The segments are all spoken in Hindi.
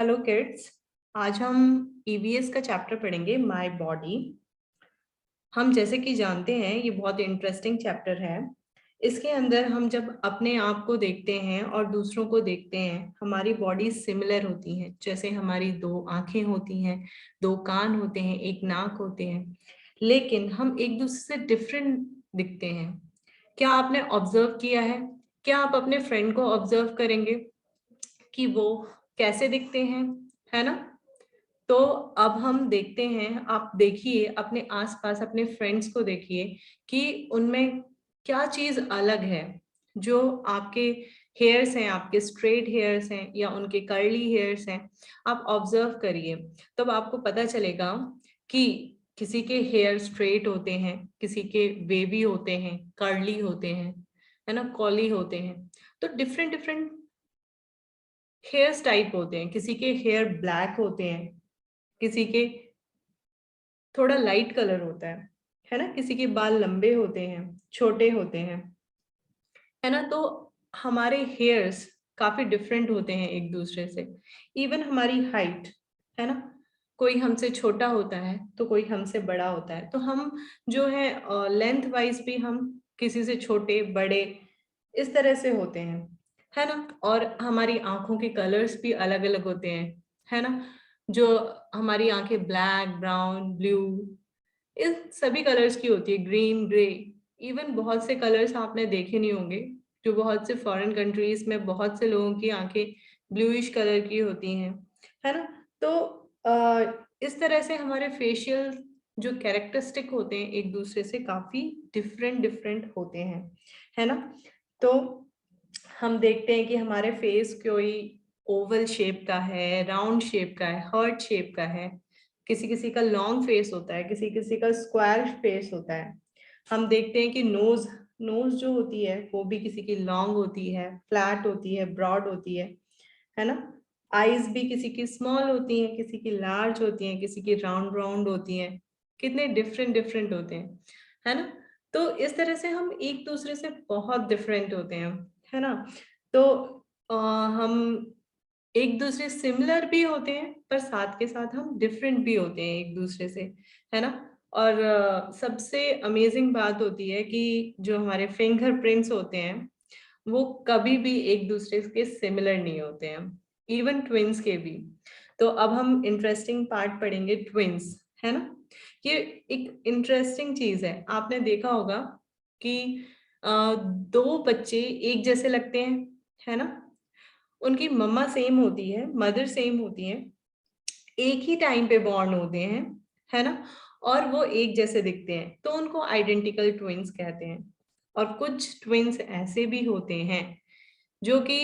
Hello kids. आज हम ईवीएस का चैप्टर पढ़ेंगे माय बॉडी। हम जैसे कि जानते हैं ये बहुत इंटरेस्टिंग चैप्टर है। इसके अंदर हम जब अपने आप को देखते हैं और दूसरों को देखते हैं, हमारी बॉडी सिमिलर होती है। जैसे हमारी दो आंखें होती हैं, दो कान होते हैं, एक नाक होते हैं, लेकिन हम एक दूसरे से डिफरेंट दिखते हैं। क्या आपने ऑब्जर्व किया है? क्या आप अपने फ्रेंड को ऑब्जर्व करेंगे कि वो कैसे दिखते हैं, है ना? तो अब हम देखते हैं, आप देखिए अपने आसपास अपने फ्रेंड्स को देखिए कि उनमें क्या चीज अलग है। जो आपके हेयर्स हैं, आपके स्ट्रेट हेयर्स हैं या उनके कर्ली हेयर्स हैं, आप ऑब्जर्व करिए। तब आपको पता चलेगा कि किसी के हेयर स्ट्रेट होते हैं, किसी के वेवी होते हैं, कर्ली होते हैं, है ना, कॉली होते हैं। तो डिफरेंट डिफरेंट हेयर टाइप होते हैं। किसी के हेयर ब्लैक होते हैं, किसी के थोड़ा लाइट कलर होता है ना, किसी के बाल लंबे होते हैं, छोटे होते हैं, है ना। तो हमारे हेयर्स काफी डिफरेंट होते हैं एक दूसरे से। इवन हमारी हाइट, है ना, कोई हमसे छोटा होता है तो कोई हमसे बड़ा होता है। तो हम जो है लेंथ वाइज भी हम किसी से छोटे बड़े इस तरह से होते हैं, है ना। और हमारी आंखों के कलर्स भी अलग अलग होते हैं, है ना। जो हमारी आंखें ब्लैक, ब्राउन, ब्लू, इन सभी कलर्स की होती है, ग्रीन, ग्रे। इवन बहुत से कलर्स आपने देखे नहीं होंगे, जो बहुत से फॉरेन कंट्रीज में बहुत से लोगों की आंखें ब्लूइश कलर की होती हैं, है ना। तो इस तरह से हमारे फेशियल जो कैरेक्टरिस्टिक होते हैं एक दूसरे से काफी डिफरेंट डिफरेंट होते हैं, है ना। तो हम देखते हैं कि हमारे फेस कोई ओवल शेप का है, राउंड शेप का है, हार्ट शेप का है। किसी किसी का लॉन्ग फेस होता है, किसी किसी का स्क्वायर फेस होता है। हम देखते हैं कि नोज नोज जो होती है वो भी किसी की लॉन्ग होती है, फ्लैट होती है, ब्रॉड होती है ना। आईज भी किसी की स्मॉल होती हैं, किसी की लार्ज होती हैं, किसी की राउंड राउंड होती हैं। कितने डिफरेंट डिफरेंट होते हैं, है ना। तो इस तरह से हम एक दूसरे से बहुत डिफरेंट होते हैं, है ना। तो हम एक दूसरे सिमिलर भी होते हैं, पर साथ के साथ हम डिफरेंट भी होते हैं एक दूसरे से, है ना। और सबसे अमेजिंग बात होती है कि जो हमारे फिंगरप्रिंट्स होते हैं वो कभी भी एक दूसरे के सिमिलर नहीं होते हैं, इवन ट्विंस के भी। तो अब हम इंटरेस्टिंग पार्ट पढ़ेंगे, ट्विंस, है ना। ये एक इंटरेस्टिंग चीज है। आपने देखा होगा कि दो बच्चे एक जैसे लगते हैं, है ना। उनकी मम्मा सेम होती है, मदर सेम होती है, एक ही टाइम पे बॉर्न होते हैं, है ना। और वो एक जैसे दिखते हैं तो उनको आइडेंटिकल ट्विंस कहते हैं। और कुछ ट्विंस ऐसे भी होते हैं जो कि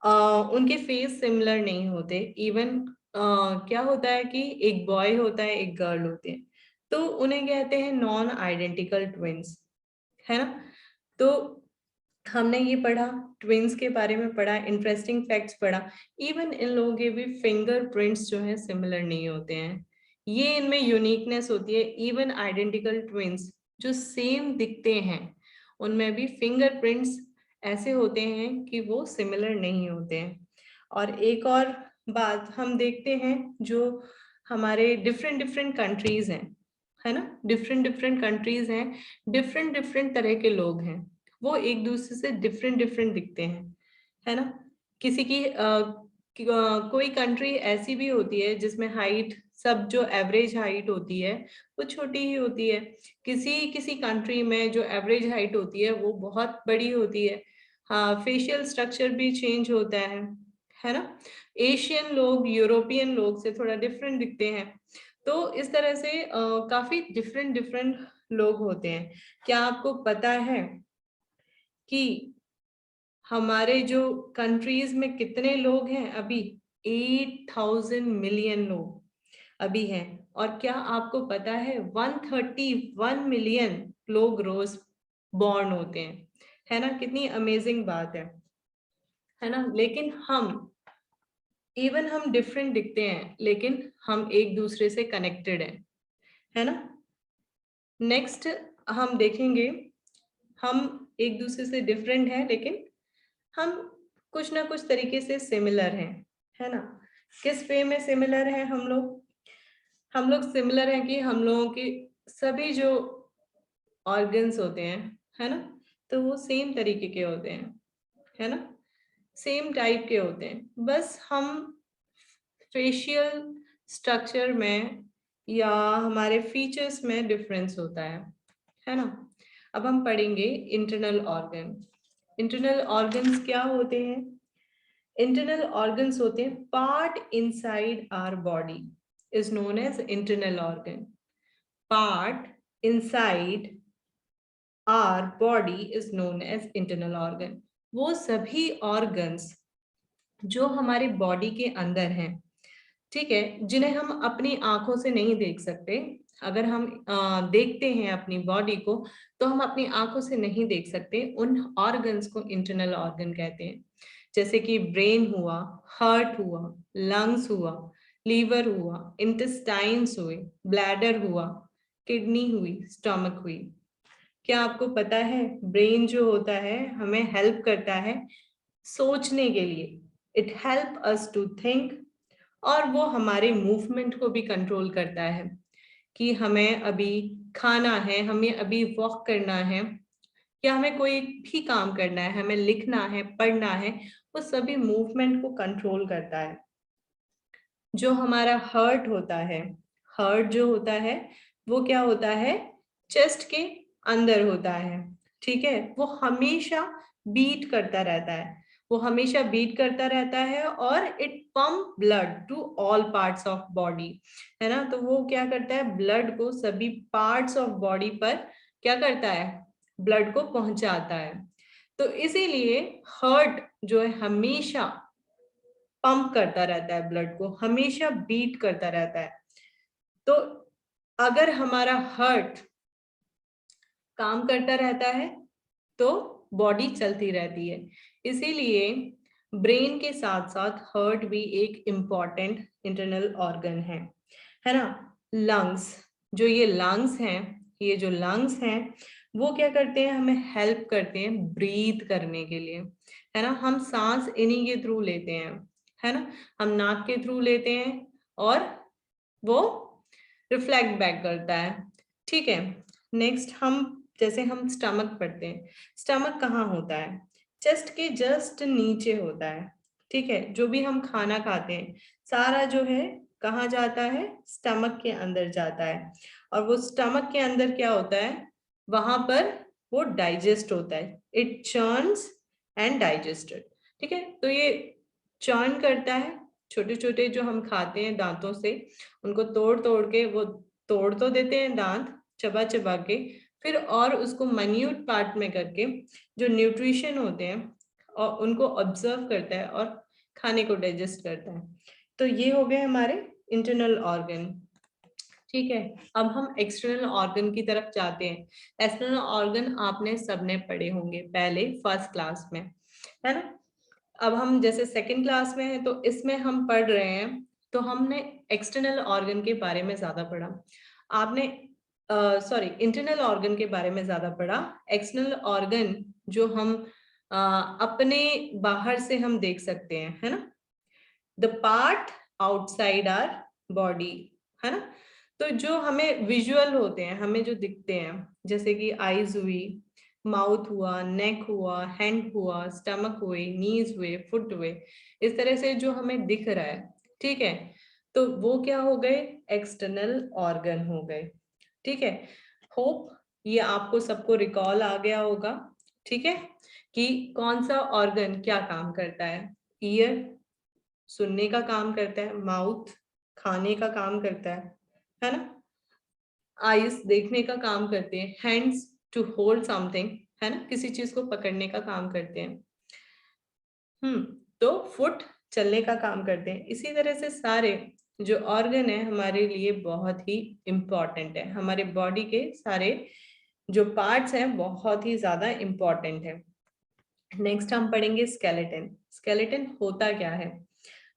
उनके फेस सिमिलर नहीं होते। इवन क्या होता है कि एक बॉय होता है, एक गर्ल होते हैं, तो उन्हें कहते हैं नॉन आइडेंटिकल ट्विंस, है ना। तो हमने ये पढ़ा, ट्विंस के बारे में पढ़ा, इंटरेस्टिंग फैक्ट्स पढ़ा। इवन इन लोगों के भी फिंगरप्रिंट्स जो है सिमिलर नहीं होते हैं, ये इनमें यूनिकनेस होती है। इवन आइडेंटिकल ट्विंस जो सेम दिखते हैं उनमें भी फिंगरप्रिंट्स ऐसे होते हैं कि वो सिमिलर नहीं होते हैं। और एक और बात हम देखते हैं, जो हमारे डिफरेंट डिफरेंट कंट्रीज हैं, है ना, डिफरेंट डिफरेंट कंट्रीज हैं, डिफरेंट डिफरेंट तरह के लोग हैं, वो एक दूसरे से डिफरेंट डिफरेंट दिखते हैं, है ना। किसी की कोई कंट्री ऐसी भी होती है जिसमें हाइट, सब जो एवरेज हाइट होती है वो छोटी ही होती है। किसी किसी कंट्री में जो एवरेज हाइट होती है वो बहुत बड़ी होती है। हाँ, फेशियल स्ट्रक्चर भी चेंज होता है ना। एशियन लोग यूरोपियन लोग से थोड़ा डिफरेंट दिखते हैं। तो इस तरह से काफी डिफरेंट डिफरेंट लोग होते हैं। क्या आपको पता है कि हमारे जो कंट्रीज में कितने लोग हैं अभी? 8,000 मिलियन लोग अभी हैं। और क्या आपको पता है 131 मिलियन लोग रोज बॉर्न होते हैं, है ना। कितनी अमेजिंग बात है ना। लेकिन हम, इवन हम डिफरेंट दिखते हैं लेकिन हम एक दूसरे से कनेक्टेड हैं, है ना। नेक्स्ट हम देखेंगे, हम एक दूसरे से डिफरेंट हैं लेकिन हम कुछ ना कुछ तरीके से सिमिलर हैं, है ना। किस वे में सिमिलर है हम लोग सिमिलर है कि हम लोगों की सभी जो ऑर्गन्स होते हैं, है ना, तो वो सेम तरीके के होते हैं, है ना, सेम टाइप के होते हैं, बस हम फेशियल स्ट्रक्चर में या हमारे फीचर्स में डिफरेंस होता है ना। अब हम पढ़ेंगे इंटरनल ऑर्गन। इंटरनल ऑर्गन्स क्या होते हैं? इंटरनल ऑर्गन्स होते हैं part inside our body is known as internal organ. Part inside our body is known as internal organ. वो सभी ऑर्गन्स जो हमारे बॉडी के अंदर हैं, ठीक है, जिन्हें हम अपनी आंखों से नहीं देख सकते। अगर हम देखते हैं अपनी बॉडी को, तो हम अपनी आंखों से नहीं देख सकते। उन ऑर्गन्स को इंटरनल ऑर्गन कहते हैं। जैसे कि ब्रेन हुआ, हार्ट हुआ, लंग्स हुआ, लीवर हुआ, इंटेस्टाइन्स हुए, ब्लैडर हुआ, किडनी हुई, स्टमक हुई। क्या आपको पता है ब्रेन जो होता है हमें हेल्प करता है सोचने के लिए। It help us to think. और वो हमारे मूवमेंट को भी कंट्रोल करता है कि हमें अभी खाना है, हमें अभी वॉक करना है, या हमें कोई भी काम करना है, हमें लिखना है, पढ़ना है, वो सभी मूवमेंट को कंट्रोल करता है। जो हमारा हार्ट होता है, हार्ट जो होता है वो क्या होता है, चेस्ट के अंदर होता है, ठीक है। वो हमेशा बीट करता रहता है, वो हमेशा बीट करता रहता है, और it pump blood to all parts of body, है ना। तो वो क्या करता है, ब्लड को सभी पार्ट्स ऑफ बॉडी पर क्या करता है, ब्लड को पहुंचाता है। तो इसीलिए हार्ट जो है हमेशा पंप करता रहता है, ब्लड को हमेशा बीट करता रहता है। तो अगर हमारा हार्ट काम करता रहता है तो बॉडी चलती रहती है। इसीलिए ब्रेन के साथ साथ हार्ट भी एक इम्पॉर्टेंट इंटरनल ऑर्गन है ना। लंग्स, जो ये लंग्स हैं, ये जो लंग्स हैं वो क्या करते हैं, हमें हेल्प करते हैं ब्रीथ करने के लिए, है ना। हम सांस इन्हीं के थ्रू लेते हैं, है ना। हम नाक के थ्रू लेते हैं और वो रिफ्लेक्ट बैक करता है, ठीक है। नेक्स्ट हम जैसे हम स्टमक पढ़ते हैं, स्टमक कहाँ होता है, चेस्ट के जस्ट नीचे होता है, ठीक है। जो भी हम खाना खाते हैं सारा जो है कहाँ जाता है, स्टमक के अंदर जाता है। और वो स्टमक के अंदर क्या होता है, वहां पर वो डाइजेस्ट होता है। इट चर्न्स एंड डाइजेस्टेड, ठीक है। तो ये चर्न करता है, छोटे छोटे जो हम खाते हैं दांतों से, उनको तोड़ तोड़ के, वो तोड़ तो देते हैं दांत चबा चबा के, फिर और उसको माइन्यूट पार्ट में करके जो न्यूट्रिशन होते हैं और उनको ऑब्जर्व करता है और खाने को डाइजेस्ट करता है। तो ये हो गए हमारे इंटरनल ऑर्गन, ठीक है। अब हम एक्सटर्नल ऑर्गन की तरफ जाते हैं। एक्सटर्नल ऑर्गन आपने सबने पढ़े होंगे पहले फर्स्ट क्लास में, है ना। अब हम जैसे सेकंड क्लास में हैं तो इसमें हम पढ़ रहे हैं, तो हमने एक्सटर्नल ऑर्गन के बारे में ज्यादा पढ़ा। आपने सॉरी इंटरनल ऑर्गन के बारे में ज्यादा पढ़ा। एक्सटर्नल ऑर्गन जो हम अपने बाहर से हम देख सकते हैं, है ना, the part outside our body, है ना। तो जो हमें विजुअल होते हैं, हमें जो दिखते हैं, जैसे कि आईज हुई, माउथ हुआ, नेक हुआ, हैंड हुआ, स्टमक हुए, नीज हुए, फुट हुए, इस तरह से जो हमें दिख रहा है, ठीक है, तो वो क्या हो गए, एक्सटर्नल ऑर्गन हो गए, ठीक है। होप ये आपको सबको रिकॉल आ गया होगा, ठीक है, कि कौन सा ऑर्गन क्या काम करता है। ईयर सुनने का काम करता है, माउथ खाने का काम करता है ना, आईज देखने का काम करते हैं, हैंड्स टू होल्ड समथिंग, है ना, किसी चीज को पकड़ने का काम करते हैं। तो फुट चलने का काम करते हैं। इसी तरह से सारे जो ऑर्गन है हमारे लिए बहुत ही इम्पोर्टेंट है, हमारे बॉडी के सारे जो पार्ट्स हैं बहुत ही ज्यादा इम्पोर्टेंट है। नेक्स्ट हम पढ़ेंगे स्केलेटन। स्केलेटन होता क्या है,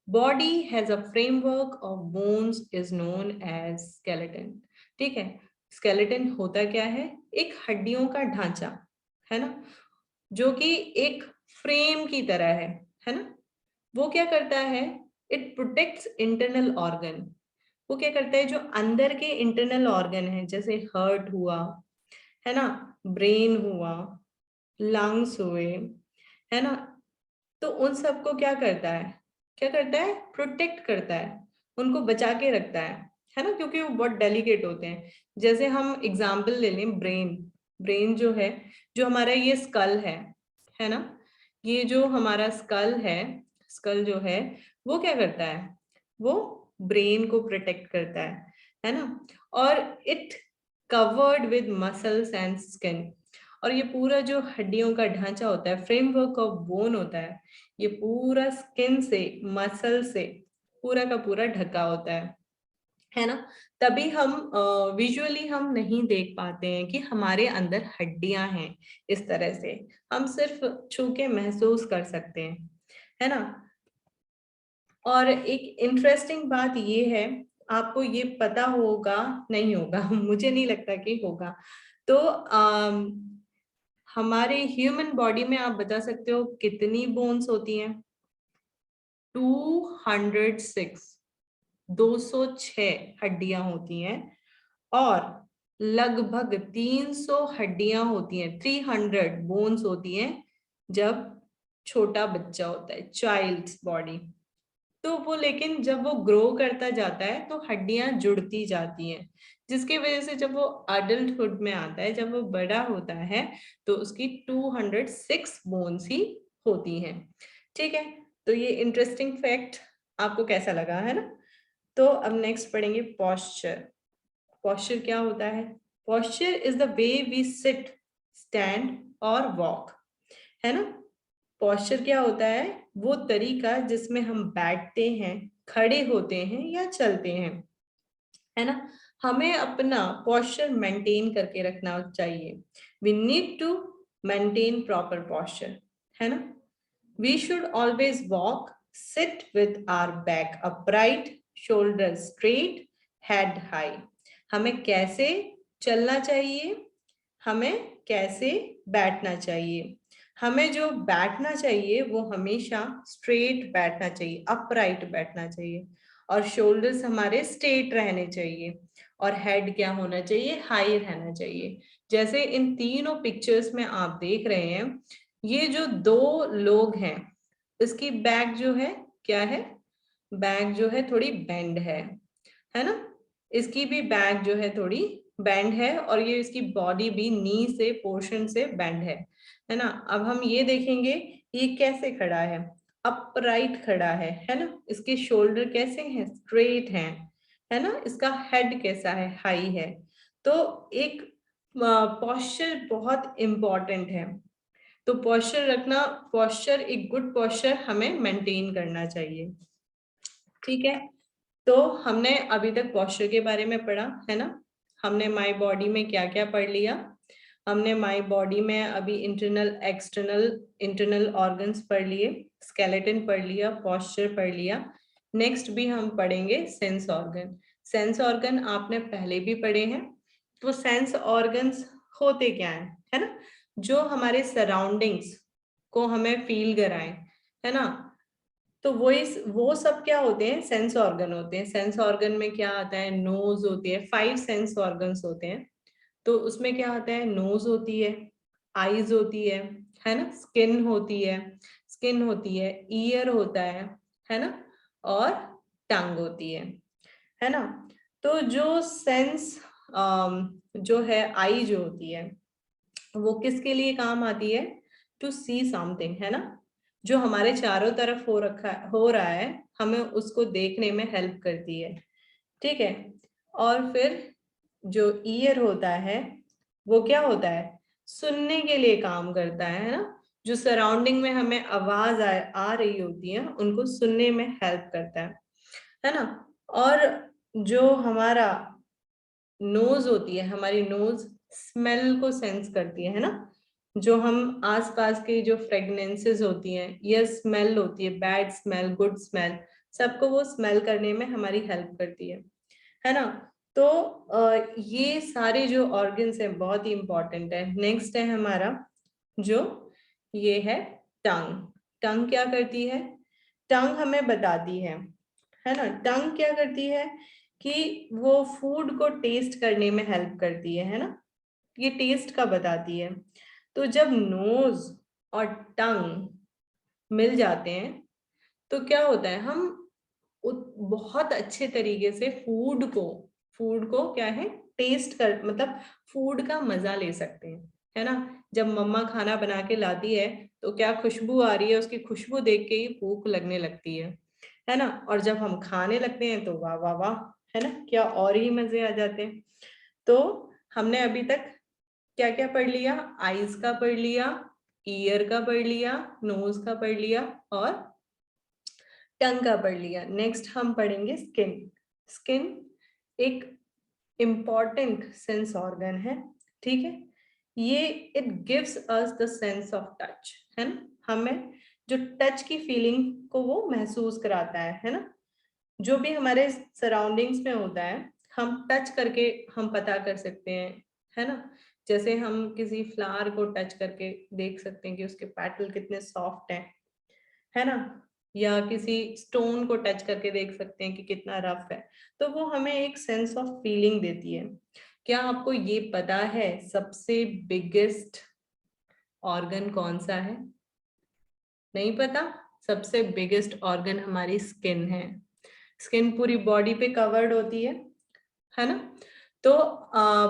body has a framework of bones is known as skeleton, ठीक है। स्केलेटन होता क्या है, एक हड्डियों का ढांचा, है ना, जो कि एक फ्रेम की तरह है ना। वो क्या करता है, इट प्रोटेक्ट्स इंटरनल ऑर्गन। वो क्या करता है, जो अंदर के इंटरनल ऑर्गन है, जैसे हार्ट हुआ, है ना, ब्रेन हुआ, लंग्स हुए, है ना, तो उन सबको क्या करता है, क्या करता है, प्रोटेक्ट करता है, उनको बचा के रखता है ना, क्योंकि वो बहुत डेलिकेट होते हैं। जैसे हम एग्जाम्पल ले लें, ब्रेन। ब्रेन जो है, जो हमारा ये स्कल है ना, ये जो हमारा स्कल है, स्कल जो है वो क्या करता है, वो ब्रेन को प्रोटेक्ट करता है ना। और it covered with muscles and skin. और ये पूरा जो हड्डियों का ढांचा होता है, फ्रेमवर्क ऑफ बोन होता है, ये पूरा स्किन से, मसल से पूरा का पूरा ढका होता है ना। तभी हम विजुअली हम नहीं देख पाते हैं कि हमारे अंदर हड्डियां हैं। इस तरह से हम सिर्फ छू के महसूस कर सकते हैं, है ना। और एक इंटरेस्टिंग बात ये है, आपको ये पता होगा, नहीं होगा मुझे नहीं लगता कि होगा। तो हमारे ह्यूमन बॉडी में आप बता सकते हो कितनी बोन्स होती हैं? 206, 206 हड्डियां होती हैं। और लगभग 300 हड्डियां होती हैं, 300 बोन्स होती हैं जब छोटा बच्चा होता है, चाइल्ड्स बॉडी। तो वो, लेकिन जब वो ग्रो करता जाता है तो हड्डियां जुड़ती जाती हैं, जिसकी वजह से जब वो अडल्टहुड में आता है, जब वो बड़ा होता है, तो उसकी 206 बोन्स ही होती हैं। ठीक है, तो ये इंटरेस्टिंग फैक्ट आपको कैसा लगा, है ना। तो अब नेक्स्ट पढ़ेंगे पोस्चर। पोस्चर क्या होता है? Posture is the way we sit, stand और वॉक, है ना। पोस्चर क्या होता है? वो तरीका जिसमें हम बैठते हैं, खड़े होते हैं या चलते हैं, है ना। हमें अपना पोस्चर मेंटेन करके रखना चाहिए। We need to maintain proper posture, है ना। We should always walk, sit with our back upright, shoulders straight, head high. हमें कैसे चलना चाहिए, हमें कैसे बैठना चाहिए? हमें जो बैठना चाहिए वो हमेशा स्ट्रेट बैठना चाहिए, अपराइट बैठना चाहिए, और शोल्डर्स हमारे स्ट्रेट रहने चाहिए, और हेड क्या होना चाहिए, हाई रहना चाहिए। जैसे इन तीनों पिक्चर्स में आप देख रहे हैं, ये जो दो लोग हैं, इसकी बैक जो है क्या है, बैक जो है थोड़ी बेंड है ना। इसकी भी बैक जो है थोड़ी बेंड है, और ये इसकी बॉडी भी नी से पोर्शन से बेंड है ना। अब हम ये देखेंगे ये कैसे खड़ा है, अपराइट खड़ा है ना। इसके शोल्डर कैसे हैं, स्ट्रेट हैं, है ना। इसका हेड कैसा है, हाई है। तो एक पोस्चर बहुत इंपॉर्टेंट है। तो पोस्चर रखना, पोस्चर, एक गुड पोस्चर हमें मेंटेन करना चाहिए। ठीक है, तो हमने अभी तक पोस्चर के बारे में पढ़ा, है ना। हमने माय बॉडी में क्या क्या पढ़ लिया? हमने माय बॉडी में अभी इंटरनल एक्सटर्नल, इंटरनल ऑर्गन्स पढ़ लिए, स्केलेटन पढ़ लिया, पोस्चर पढ़ लिया। नेक्स्ट भी हम पढ़ेंगे सेंस ऑर्गन। सेंस ऑर्गन आपने पहले भी पढ़े हैं। तो सेंस ऑर्गन्स होते क्या है ना, जो हमारे सराउंडिंग्स को हमें फील कराएं, है ना। तो वो सब क्या होते हैं, सेंस ऑर्गन होते हैं। सेंस ऑर्गन में क्या आता है, नोज होती है, 5 सेंस ऑर्गन्स होते हैं। तो उसमें क्या आता है, नोज होती है, आईज होती है ना, स्किन होती है, स्किन होती है, ईयर होता है ना, और टंग होती है ना। तो जो सेंस जो है, आई जो होती है, वो किसके लिए काम आती है? टू सी समथिंग, है ना। जो हमारे चारों तरफ हो रहा है, हमें उसको देखने में हेल्प करती है। ठीक है, और फिर जो ईयर होता है, वो क्या होता है, सुनने के लिए काम करता है ना। जो सराउंडिंग में हमें आवाज आ रही होती है, उनको सुनने में हेल्प करता है ना। और जो हमारा नोज होती है, हमारी नोज स्मेल को सेंस करती है ना। जो हम आसपास के जो फ्रेगनेंसेस होती हैं या स्मेल होती है, बैड स्मेल, गुड स्मेल, सबको वो स्मेल करने में हमारी हेल्प करती है ना। तो ये सारे जो ऑर्गन्स हैं बहुत ही इंपॉर्टेंट है। नेक्स्ट है हमारा जो ये है टंग। टंग क्या करती है? टंग हमें बताती है है ना। टंग क्या करती है कि वो फूड को टेस्ट करने में हेल्प करती है ना, ये टेस्ट का बताती है। तो जब नोज और टंग मिल जाते हैं तो क्या होता है, हम बहुत अच्छे तरीके से फूड को क्या है, टेस्ट कर, मतलब फूड का मजा ले सकते हैं, है ना। जब मम्मा खाना बना के लाती है तो क्या खुशबू आ रही है, उसकी खुशबू देख के ही भूख लगने लगती है ना। और जब हम खाने लगते हैं तो वाह वाह वाह, है ना, क्या और ही मजे आ जाते हैं। तो हमने अभी तक क्या क्या पढ़ लिया, आईज का पढ़ लिया, ईयर का पढ़ लिया, नोज का पढ़ लिया और टंग का पढ़ लिया। नेक्स्ट हम पढ़ेंगे स्किन। स्किन एक इम्पॉर्टेंट सेंस ऑर्गन है, ठीक है। ये it gives us the sense of touch, है ना, हमें जो टच की फीलिंग को वो महसूस कराता है ना। जो भी हमारे सराउंडिंग्स में होता है हम टच करके हम पता कर सकते हैं, है ना। जैसे हम किसी फ्लावर को टच करके देख सकते हैं कि उसके पेटल कितने सॉफ्ट हैं, है ना। या किसी स्टोन को टच करके देख सकते हैं कि कितना रफ है। तो वो हमें एक सेंस ऑफ फीलिंग देती है। क्या आपको ये पता है सबसे बिगेस्ट ऑर्गन कौन सा है? नहीं पता? सबसे बिगेस्ट ऑर्गन हमारी स्किन है। स्किन पूरी बॉडी पे कवर्ड होती है ना। तो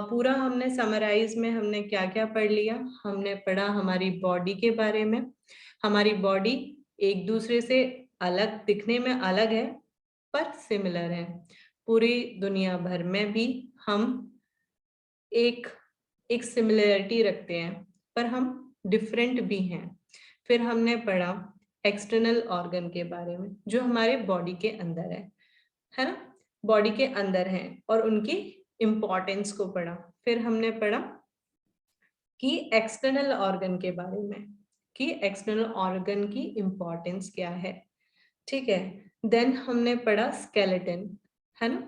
पूरा हमने समराइज में हमने क्या क्या पढ़ लिया, हमने पढ़ा हमारी बॉडी के बारे में। हमारी बॉडी एक दूसरे से अलग दिखने में अलग है पर सिमिलर है। पूरी दुनिया भर में भी हम एक एक सिमिलरिटी रखते हैं पर हम डिफरेंट भी हैं। फिर हमने पढ़ा एक्सटर्नल ऑर्गन के बारे में जो हमारे बॉडी के अंदर है ना, बॉडी के अंदर है और उनकी इम्पोर्टेंस को पढ़ा। फिर हमने पढ़ा कि एक्सटर्नल ऑर्गन के बारे में, कि एक्सटर्नल ऑर्गन की इम्पोर्टेंस क्या है, ठीक है। देन हमने पढ़ा स्केलेटन, है ना,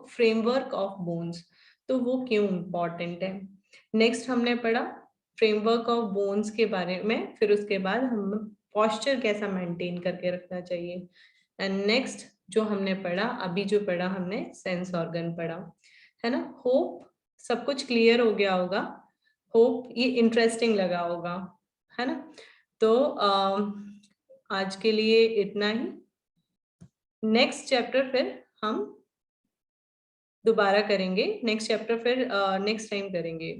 फ्रेमवर्क ऑफ बोन्स, तो वो क्यों इम्पोर्टेंट है। नेक्स्ट हमने पढ़ा फ्रेमवर्क ऑफ बोन्स के बारे में, फिर उसके बाद हम पॉस्चर कैसा मेंटेन करके रखना चाहिए। एंड नेक्स्ट जो हमने पढ़ा, अभी जो पढ़ा हमने सेंस ऑर्गन पढ़ा, है ना। होप सब कुछ क्लियर हो गया होगा, होप ये इंटरेस्टिंग लगा होगा, है ना। तो आज के लिए इतना ही। नेक्स्ट चैप्टर फिर हम दोबारा करेंगे, नेक्स्ट चैप्टर फिर नेक्स्ट टाइम करेंगे।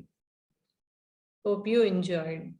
Hope you enjoyed.